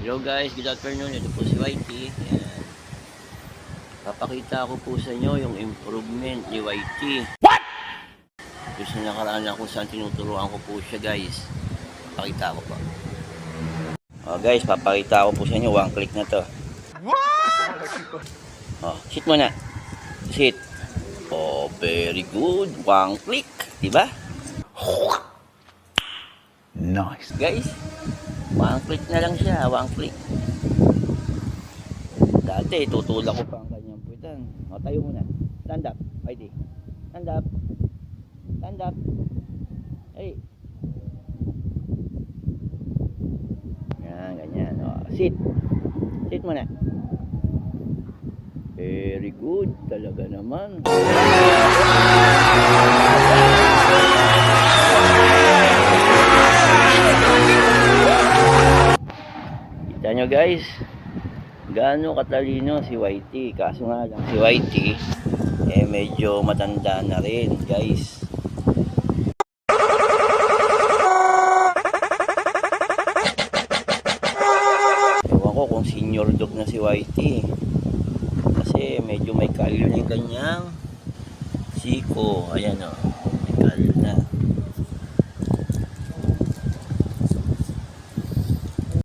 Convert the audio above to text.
Hello guys, good afternoon. Ito po si YT. Ayan. Papakita ko po sa inyo yung improvement ni YT. What? Yung sa nakaraan na kung saan tinuturuan ko po siya guys. Papakita ko po. Guys, papakita ko po sa inyo. One click na to. Sit muna. Sit. Very good. One click. Diba? Nice. Guys, one click na lang siya. One click. Dati, tutulak ko pa ang kanyang puwitan. Tayo muna. Stand up. YT. Stand up. Stand up. Hey. Yan, ganyan. Sit. Sit muna. Very good. Talaga naman. Kita nyo guys, gaano katalino si YT. Kaso nga lang si YT medyo matanda na rin guys. Ewan ko kung senior dog na si YT, kasi medyo may kalyo na yung kanyang siko. Ayan o.